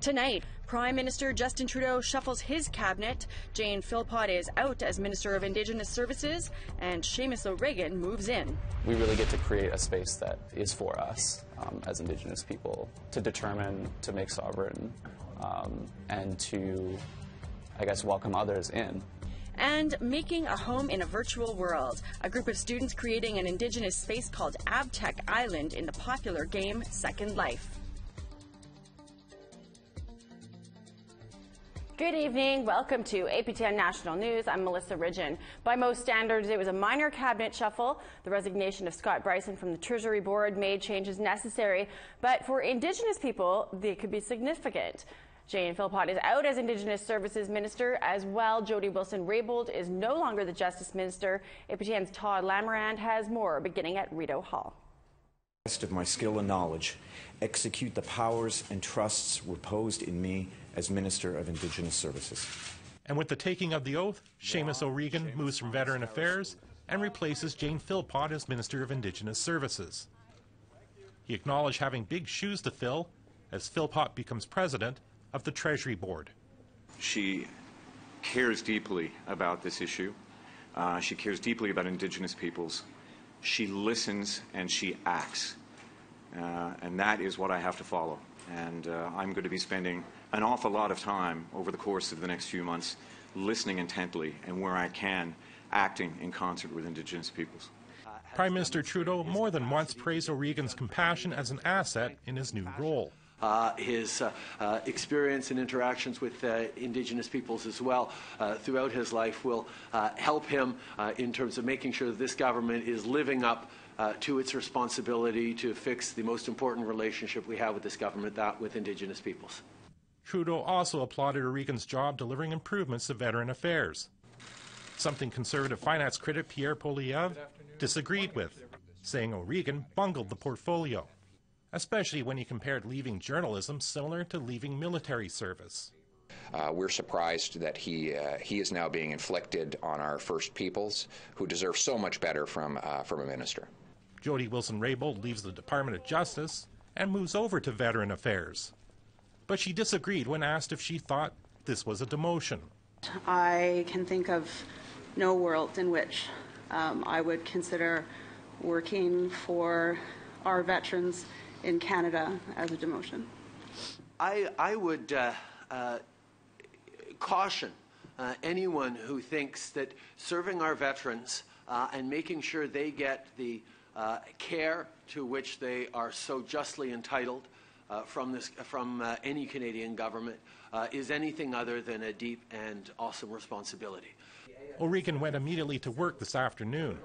Tonight, Prime Minister Justin Trudeau shuffles his cabinet, Jane Philpott is out as Minister of Indigenous Services, and Seamus O'Regan moves in. We really get to create a space that is for us as Indigenous people to determine, to make sovereign, and to, I guess, welcome others in. And making a home in a virtual world, a group of students creating an Indigenous space called AbTeC Island in the popular game Second Life. Good evening. Welcome to APTN National News. I'm Melissa Ridgen. By most standards, it was a minor cabinet shuffle. The resignation of Scott Bryson from the Treasury Board made changes necessary, but for Indigenous people, they could be significant. Jane Philpott is out as Indigenous Services Minister as well. Jody Wilson-Raybould is no longer the Justice Minister. APTN's Todd Lamarand has more, beginning at Rideau Hall. Best of my skill and knowledge, execute the powers and trusts reposed in me as Minister of Indigenous Services. And with the taking of the oath, Seamus O'Regan moves from Veteran Affairs and replaces Jane Philpott as Minister of Indigenous Services. He acknowledged having big shoes to fill as Philpott becomes President of the Treasury Board. She cares deeply about this issue. She cares deeply about Indigenous peoples. She listens and she acts. And that is what I have to follow. And I'm going to be spending an awful lot of time over the course of the next few months listening intently and where I can, acting in concert with Indigenous peoples. Prime Minister Trudeau more than once praised O'Regan's compassion as an asset in his new role. His experience and interactions with Indigenous peoples as well throughout his life will help him in terms of making sure that this government is living up to its responsibility to fix the most important relationship we have with this government, that with Indigenous peoples. Trudeau also applauded O'Regan's job delivering improvements to Veteran Affairs, something Conservative finance critic Pierre Poilievre disagreed with, saying O'Regan bungled the portfolio, especially when he compared leaving journalism similar to leaving military service. We're surprised that he is now being inflicted on our First Peoples, who deserve so much better from a minister. Jody Wilson-Raybould leaves the Department of Justice and moves over to Veteran Affairs. But she disagreed when asked if she thought this was a demotion. I can think of no world in which I would consider working for our veterans in Canada as a demotion. I would caution anyone who thinks that serving our veterans and making sure they get the care to which they are so justly entitled from any Canadian government is anything other than a deep and awesome responsibility. O'Regan went immediately to work this afternoon,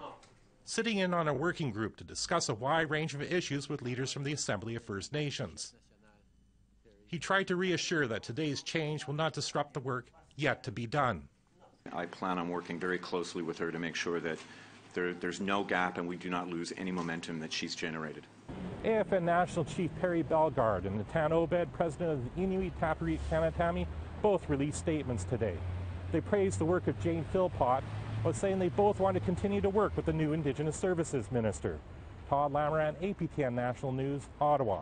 sitting in on a working group to discuss a wide range of issues with leaders from the Assembly of First Nations. He tried to reassure that today's change will not disrupt the work yet to be done. I plan on working very closely with her to make sure that there's no gap and we do not lose any momentum that she's generated. APTN National Chief Perry Bellegarde and Natan Obed, President of the Inuit Tapiriit Kanatami, both released statements today. They praised the work of Jane Philpott, while saying they both want to continue to work with the new Indigenous Services Minister. Todd Lamarand, APTN National News, Ottawa.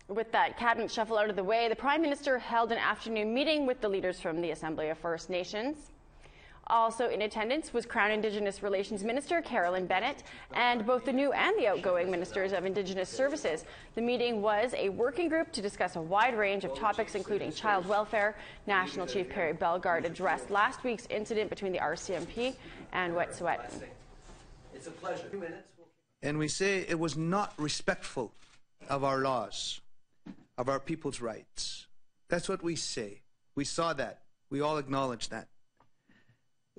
With that cabinet shuffle out of the way, the Prime Minister held an afternoon meeting with the leaders from the Assembly of First Nations. Also in attendance was Crown Indigenous Relations Minister Carolyn Bennett and both the new and the outgoing Ministers of Indigenous Services. The meeting was a working group to discuss a wide range of topics, including child welfare. National Chief Perry Bellegarde addressed last week's incident between the RCMP and Wet'suwet'en. It's a pleasure. And we say it was not respectful of our laws, of our people's rights. That's what we say. We saw that. We all acknowledge that.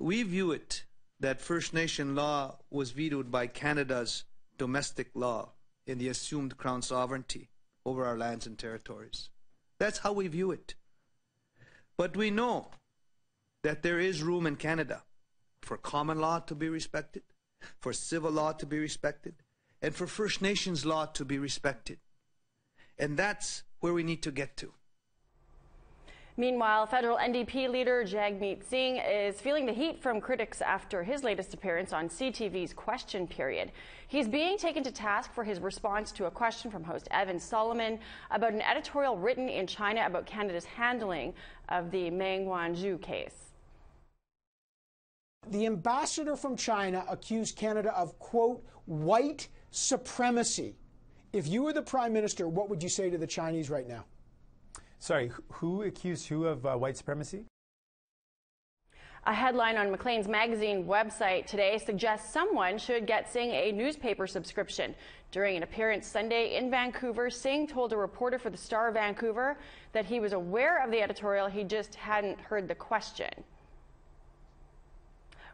We view it that First Nation law was vetoed by Canada's domestic law in the assumed Crown sovereignty over our lands and territories. That's how we view it. But we know that there is room in Canada for common law to be respected, for civil law to be respected, and for First Nations law to be respected. And that's where we need to get to. Meanwhile, federal NDP leader Jagmeet Singh is feeling the heat from critics after his latest appearance on CTV's Question Period. He's being taken to task for his response to a question from host Evan Solomon about an editorial written in China about Canada's handling of the Meng Wanzhou case. The ambassador from China accused Canada of, quote, white supremacy. If you were the Prime Minister, what would you say to the Chinese right now? Sorry, who accused who of white supremacy? A headline on Maclean's magazine website today suggests someone should get Singh a newspaper subscription. During an appearance Sunday in Vancouver, Singh told a reporter for the Star of Vancouver that he was aware of the editorial, he just hadn't heard the question.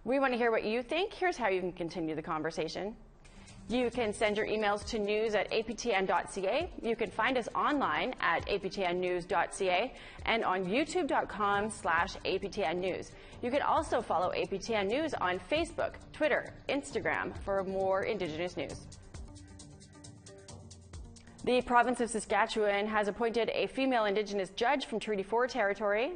We want to hear what you think. Here's how you can continue the conversation. You can send your emails to news@aptn.ca. You can find us online at aptnnews.ca and on youtube.com/aptnnews. You can also follow APTN News on Facebook, Twitter, Instagram for more Indigenous news. The province of Saskatchewan has appointed a female Indigenous judge from Treaty 4 territory.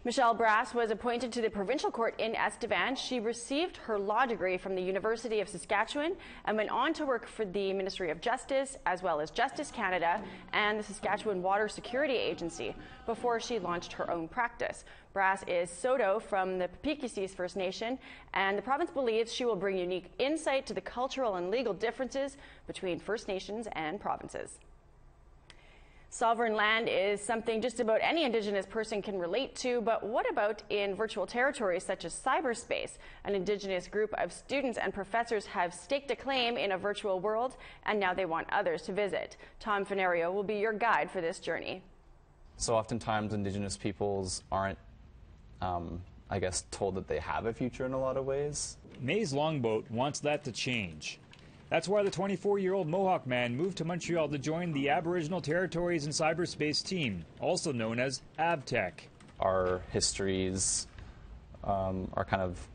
Michelle Brass was appointed to the provincial court in Estevan. She received her law degree from the University of Saskatchewan and went on to work for the Ministry of Justice, as well as Justice Canada and the Saskatchewan Water Security Agency, before she launched her own practice. Brass is Saulteaux from the Peekies First Nation, and the province believes she will bring unique insight to the cultural and legal differences between First Nations and provinces. Sovereign land is something just about any Indigenous person can relate to, but what about in virtual territories such as cyberspace? An Indigenous group of students and professors have staked a claim in a virtual world, and now they want others to visit. Tom Fenario will be your guide for this journey. So oftentimes Indigenous peoples aren't, I guess, told that they have a future in a lot of ways. May's Longboat wants that to change. That's why the 24-year-old Mohawk man moved to Montreal to join the Aboriginal Territories and Cyberspace team, also known as AbTeC. Our histories are kind of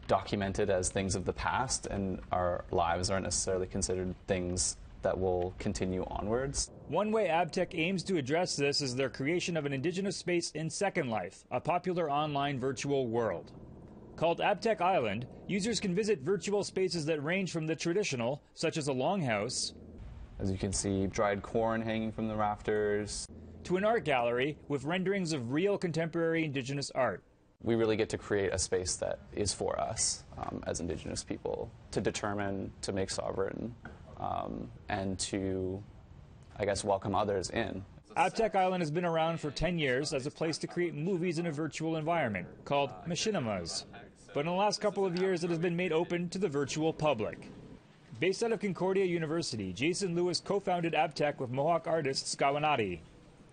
documented as things of the past, and our lives aren't necessarily considered things that will continue onwards. One way AbTeC aims to address this is their creation of an Indigenous space in Second Life, a popular online virtual world. Called AbTeC Island, users can visit virtual spaces that range from the traditional, such as a longhouse, as you can see, dried corn hanging from the rafters, to an art gallery with renderings of real contemporary Indigenous art. We really get to create a space that is for us as Indigenous people to determine, to make sovereign, and to, I guess, welcome others in. AbTeC Island has been around for 10 years as a place to create movies in a virtual environment called machinimas. But in the last couple of years, it has been made open to the virtual public. Based out of Concordia University, Jason Lewis co-founded AbTeC with Mohawk artist Skawanati.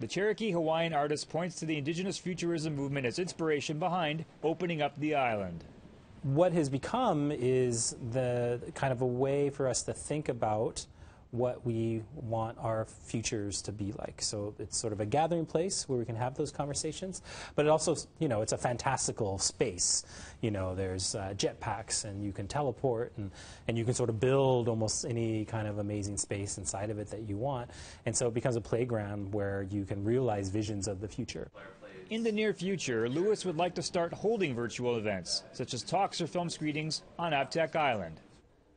The Cherokee Hawaiian artist points to the Indigenous futurism movement as inspiration behind opening up the island. What has become is the kind of a way for us to think about what we want our futures to be like. So it's sort of a gathering place where we can have those conversations, but it also, you know, it's a fantastical space. You know, there's jetpacks and you can teleport and you can sort of build almost any kind of amazing space inside of it that you want. And so it becomes a playground where you can realize visions of the future. In the near future, Lewis would like to start holding virtual events, such as talks or film screenings on AbTeC Island.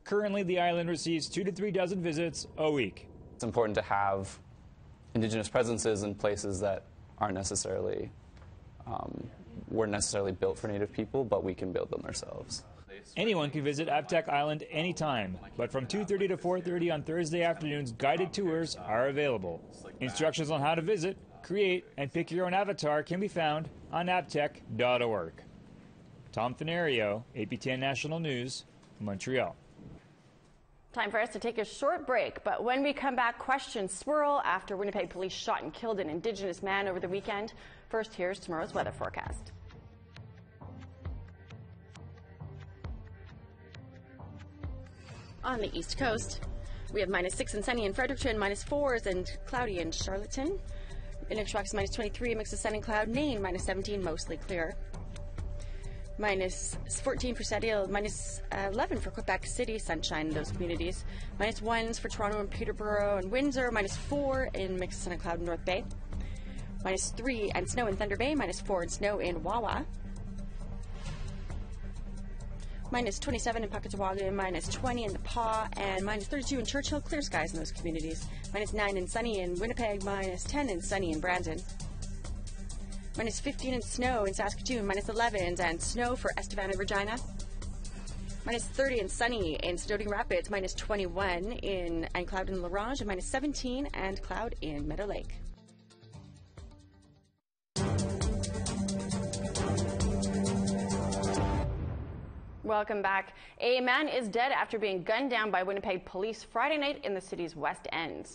Currently, the island receives 2 to 3 dozen visits a week. It's important to have Indigenous presences in places that aren't necessarily, weren't necessarily built for Native people, but we can build them ourselves. Anyone can visit AbTeC Island anytime, but from 2:30 to 4:30 on Thursday afternoons, guided tours are available. Instructions on how to visit, create, and pick your own avatar can be found on aptec.org. Tom Fenario, APTN National News, Montreal. Time for us to take a short break, but when we come back, questions swirl after Winnipeg police shot and killed an Indigenous man over the weekend. First, here's tomorrow's weather forecast. On the East Coast, we have -6 and sunny in Fredericton, -4s and cloudy in Charlottetown. In Inchwax, -23, a mix of sun and cloud. Nain, -17, mostly clear. minus 14 for Seattle, minus 11 for Quebec City, sunshine in those communities, minus 1s for Toronto and Peterborough and Windsor, minus 4 in Mixon and Cloud and North Bay, minus 3 and snow in Thunder Bay, minus 4 and snow in Wawa, minus 27 in Puckatawaga, minus 20 in the Paw, and minus 32 in Churchill, clear skies in those communities, minus 9 and sunny in Winnipeg, minus 10 and sunny in Brandon, minus 15 and snow in Saskatoon, minus 11 and snow for Estevan and Regina, minus 30 and sunny in Stoughton Rapids, minus 21 in and cloud in La Ronge, and minus 17 and cloud in Meadow Lake. Welcome back. A man is dead after being gunned down by Winnipeg police Friday night in the city's West End.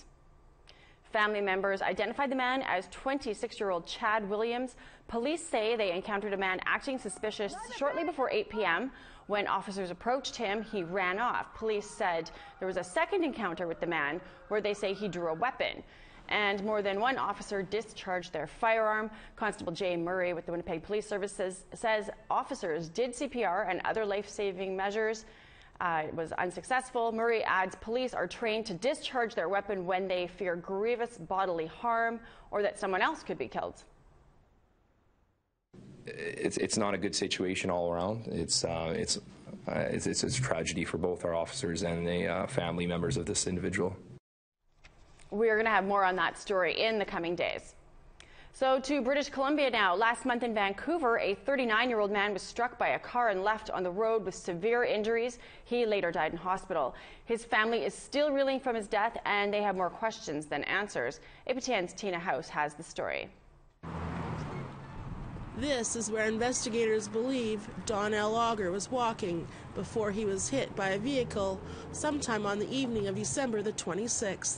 Family members identified the man as 26-year-old Chad Williams. Police say they encountered a man acting suspicious shortly before 8 p.m. When officers approached him, he ran off. Police said there was a second encounter with the man where they say he drew a weapon. And more than one officer discharged their firearm. Constable Jay Murray with the Winnipeg Police Services says officers did CPR and other life-saving measures. It was unsuccessful. Murray adds police are trained to discharge their weapon when they fear grievous bodily harm or that someone else could be killed. It's not a good situation all around. It's a tragedy for both our officers and the family members of this individual. We are going to have more on that story in the coming days. So to British Columbia now. Last month in Vancouver, a 39-year-old man was struck by a car and left on the road with severe injuries. He later died in hospital. His family is still reeling from his death, and they have more questions than answers. APTN's Tina House has the story. This is where investigators believe Donnell Auger was walking before he was hit by a vehicle sometime on the evening of December the 26th.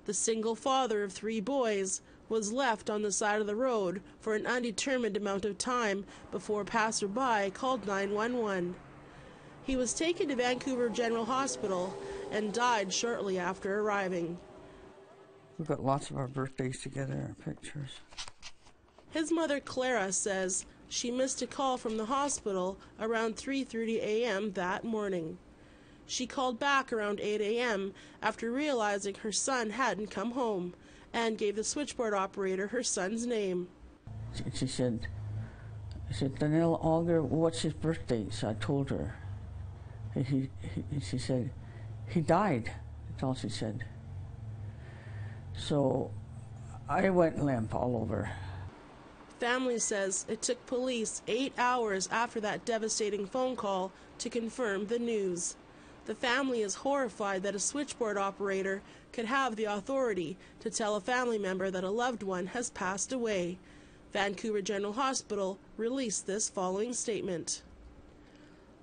The single father of 3 boys was left on the side of the road for an undetermined amount of time before passerby called 911. He was taken to Vancouver General Hospital and died shortly after arriving. We've got lots of our birthdays together, our pictures. His mother Clara says she missed a call from the hospital around 3:30 a.m. that morning. She called back around 8 a.m. after realizing her son hadn't come home and gave the switchboard operator her son's name. She said, Donnell Auger, what's his birthday? So I told her. She said, he died. That's all she said. So I went limp all over. Family says it took police 8 hours after that devastating phone call to confirm the news. The family is horrified that a switchboard operator could have the authority to tell a family member that a loved one has passed away. Vancouver General Hospital released this following statement.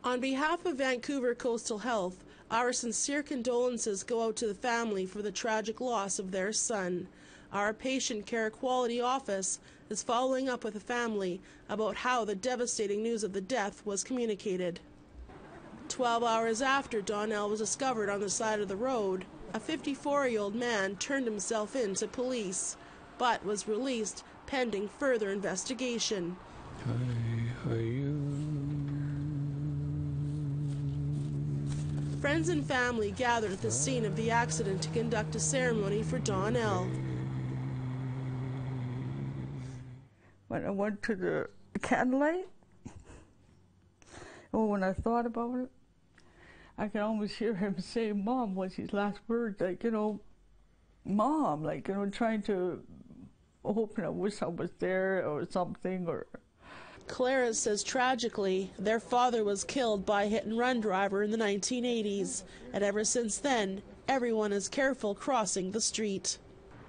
On behalf of Vancouver Coastal Health, our sincere condolences go out to the family for the tragic loss of their son. Our Patient Care Quality Office is following up with the family about how the devastating news of the death was communicated. 12 hours after Donnell was discovered on the side of the road, a 54-year-old man turned himself in to police, but was released pending further investigation. Friends and family gathered at the scene of the accident to conduct a ceremony for Donnell. When I went to the candlelight, when I thought about it, I can almost hear him say, Mom, was his last words, like, Mom, like, trying to hope, I wish I was there or something. Or Clara says tragically, their father was killed by a hit-and-run driver in the 1980s, and ever since then, everyone is careful crossing the street.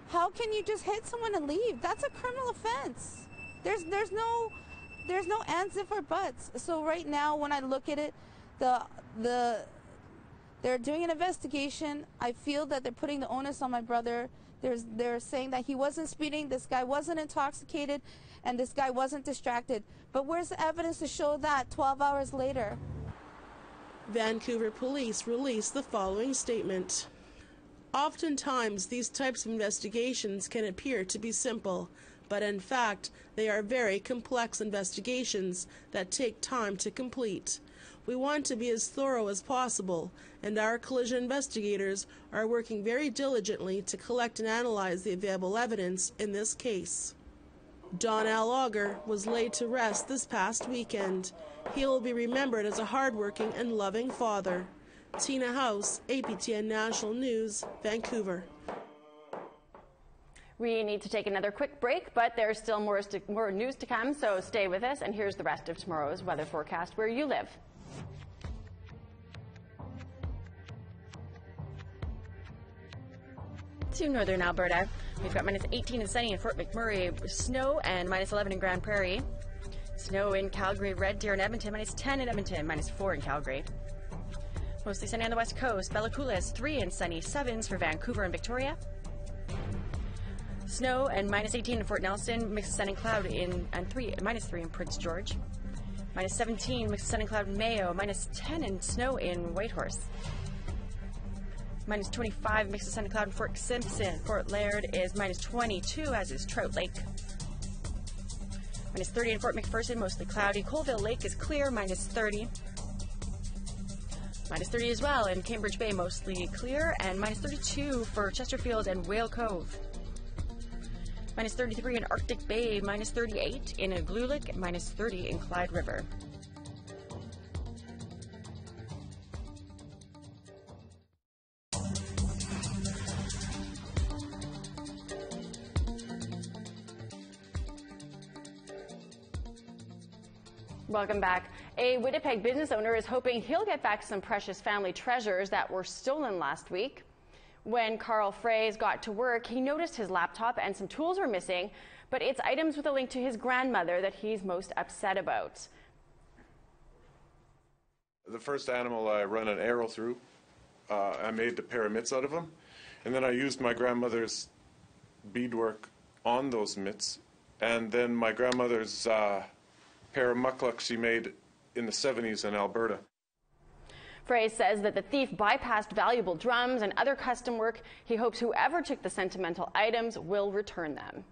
How can you just hit someone and leave? That's a criminal offense. There's no ands if or buts. So right now, when I look at it, they're doing an investigation. I feel that they're putting the onus on my brother. They're saying that he wasn't speeding, this guy wasn't intoxicated, and this guy wasn't distracted. But where's the evidence to show that 12 hours later? Vancouver police released the following statement. Oftentimes, these types of investigations can appear to be simple, but in fact, they are very complex investigations that take time to complete. We want to be as thorough as possible, and our collision investigators are working very diligently to collect and analyze the available evidence in this case. Don Al Auger was laid to rest this past weekend. He will be remembered as a hardworking and loving father. Tina House, APTN National News, Vancouver. We need to take another quick break, but there's still more news to come, so stay with us, and here's the rest of tomorrow's weather forecast where you live. To northern Alberta, we've got minus 18 and sunny in Fort McMurray, snow, and minus 11 in Grand Prairie. Snow in Calgary, Red Deer, and Edmonton, minus 10 in Edmonton, minus 4 in Calgary. Mostly sunny on the west coast. Bella Coola 3 and sunny, 7s for Vancouver and Victoria. Snow and minus 18 in Fort Nelson, mix of sun and cloud minus 3 in Prince George. Minus 17, mix of sun and cloud in Mayo, minus 10 and snow in Whitehorse. Minus 25, mix of sun and cloud in Fort Simpson. Fort Laird is minus 22, as is Trout Lake. Minus 30 in Fort McPherson, mostly cloudy. Colville Lake is clear, minus 30. Minus 30 as well in Cambridge Bay, mostly clear. And minus 32 for Chesterfield and Whale Cove. Minus 33 in Arctic Bay, minus 38 in Igloolik, minus 30 in Clyde River. Welcome back. A Winnipeg business owner is hoping he'll get back some precious family treasures that were stolen last week. When Carl Fraze got to work, he noticed his laptop and some tools were missing, but it's items with a link to his grandmother that he's most upset about. The first animal I run an arrow through, I made a pair of mitts out of them, and then I used my grandmother's beadwork on those mitts, and then my grandmother's pair of mucklucks she made in the 70s in Alberta. Fraze says that the thief bypassed valuable drums and other custom work. He hopes whoever took the sentimental items will return them.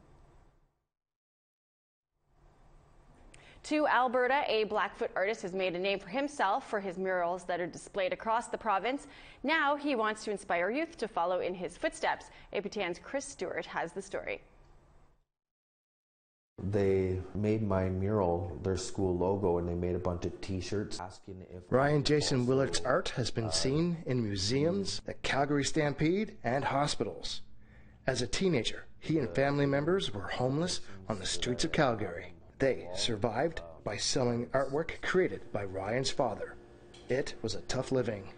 To Alberta, a Blackfoot artist has made a name for himself for his murals that are displayed across the province. Now he wants to inspire youth to follow in his footsteps. APTN's Chris Stewart has the story. They made my mural their school logo, and they made a bunch of t-shirts asking if... Ryan Jason Willard's art has been seen in museums, the Calgary Stampede, and hospitals. As a teenager, he and family members were homeless on the streets of Calgary. They survived by selling artwork created by Ryan's father. It was a tough living.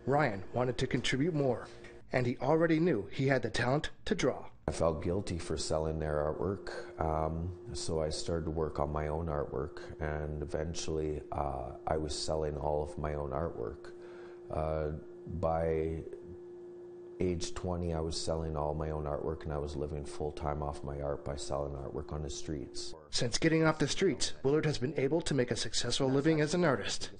Ryan wanted to contribute more, and he already knew he had the talent to draw. I felt guilty for selling their artwork, so I started to work on my own artwork, and eventually I was selling all of my own artwork. By age 20, I was selling all my own artwork, and I was living full-time off my art by selling artwork on the streets. Since getting off the streets, Willard has been able to make a successful living as an artist.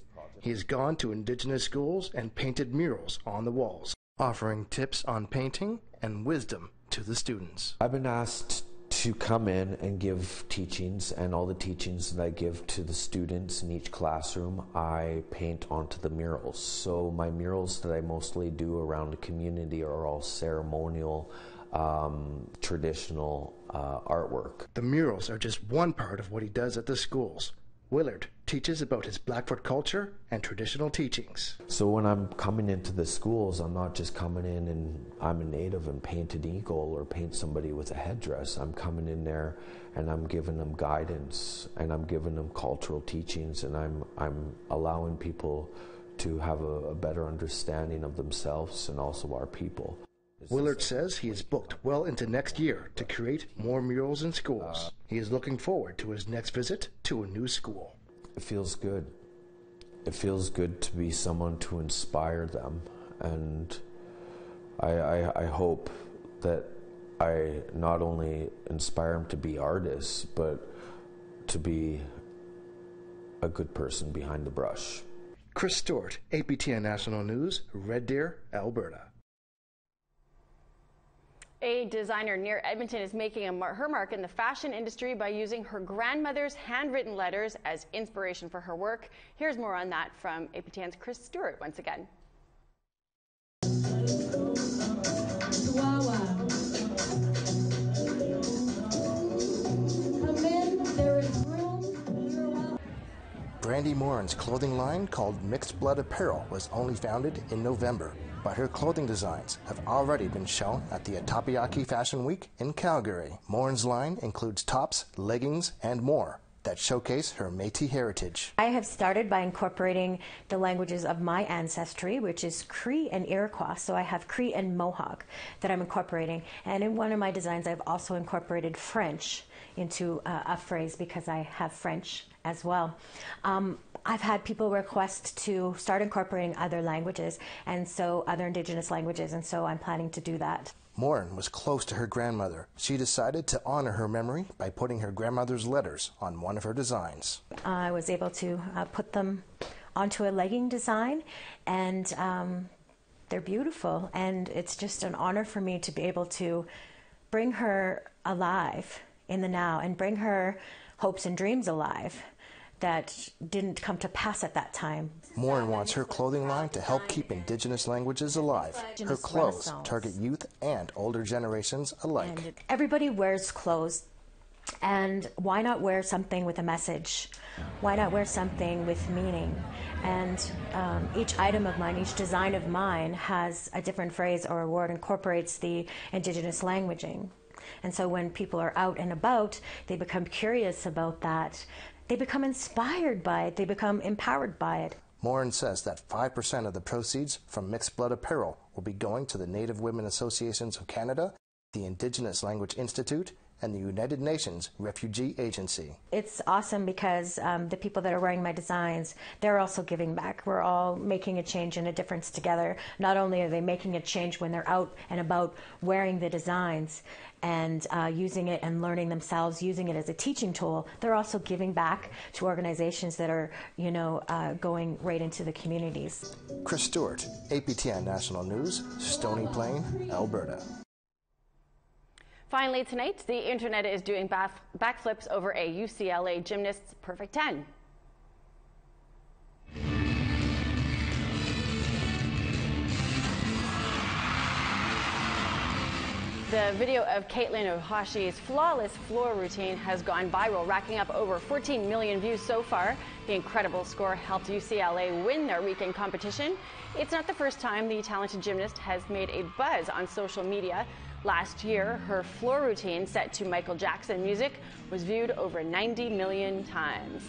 He has gone to Indigenous schools and painted murals on the walls, offering tips on painting and wisdom to the students. I've been asked to come in and give teachings, and all the teachings that I give to the students in each classroom, I paint onto the murals. So my murals that I mostly do around the community are all ceremonial, traditional artwork. The murals are just one part of what he does at the schools. Willard teaches about his Blackfoot culture and traditional teachings. So when I'm coming into the schools, I'm not just coming in and I'm a native and paint an eagle or paint somebody with a headdress. I'm coming in there and I'm giving them guidance, and I'm giving them cultural teachings, and I'm allowing people to have a better understanding of themselves and also our people. Willard says he is booked well into next year to create more murals in schools. He is looking forward to his next visit to a new school. It feels good. It feels good to be someone to inspire them, and I hope that I not only inspire them to be artists, but to be a good person behind the brush. Chris Stewart, APTN National News, Red Deer, Alberta. A designer near Edmonton is making her mark in the fashion industry by using her grandmother's handwritten letters as inspiration for her work. Here's more on that from APTN's Chris Stewart once again. Brandy Morin's clothing line, called Mixed Blood Apparel, was only founded in November, but her clothing designs have already been shown at the AbTeC Fashion Week in Calgary. Morin's line includes tops, leggings, and more that showcase her Métis heritage. I have started by incorporating the languages of my ancestry, which is Cree and Iroquois. So I have Cree and Mohawk that I'm incorporating. And in one of my designs, I've also incorporated French into a phrase because I have French as well. I've had people request to start incorporating other languages, and so other Indigenous languages, and so I'm planning to do that. Morin was close to her grandmother. She decided to honor her memory by putting her grandmother's letters on one of her designs. I was able to put them onto a legging design, and they're beautiful, and it's just an honor for me to be able to bring her alive in the now and bring her hopes and dreams alive that didn't come to pass at that time. Morin wants her clothing line to help keep Indigenous languages alive. Her clothes target youth and older generations alike. And everybody wears clothes, and why not wear something with a message? Why not wear something with meaning? And each item of mine, each design of mine has a different phrase or a word, incorporates the Indigenous languaging. And so when people are out and about, they become curious about that. They become inspired by it. They become empowered by it. Morin says that 5% of the proceeds from Mixed Blood Apparel will be going to the Native Women Associations of Canada, the Indigenous Language Institute, and the United Nations Refugee Agency. It's awesome because the people that are wearing my designs, they're also giving back. We're all making a change and a difference together. Not only are they making a change when they're out and about wearing the designs and using it and learning themselves, using it as a teaching tool, they're also giving back to organizations that are, going right into the communities. Chris Stewart, APTN National News, Stony Plain, Alberta. Finally tonight, the internet is doing backflips over a UCLA gymnast's perfect 10. The video of Caitlin Ohashi's flawless floor routine has gone viral, racking up over 14 million views so far. The incredible score helped UCLA win their weekend competition. It's not the first time the talented gymnast has made a buzz on social media. Last year, her floor routine, set to Michael Jackson music, was viewed over 90 million times.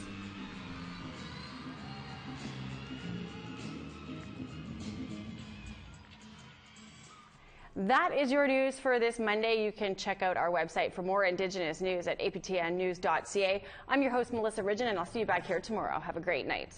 That is your news for this Monday. You can check out our website for more Indigenous news at aptnnews.ca. I'm your host, Melissa Ridgen, and I'll see you back here tomorrow. Have a great night.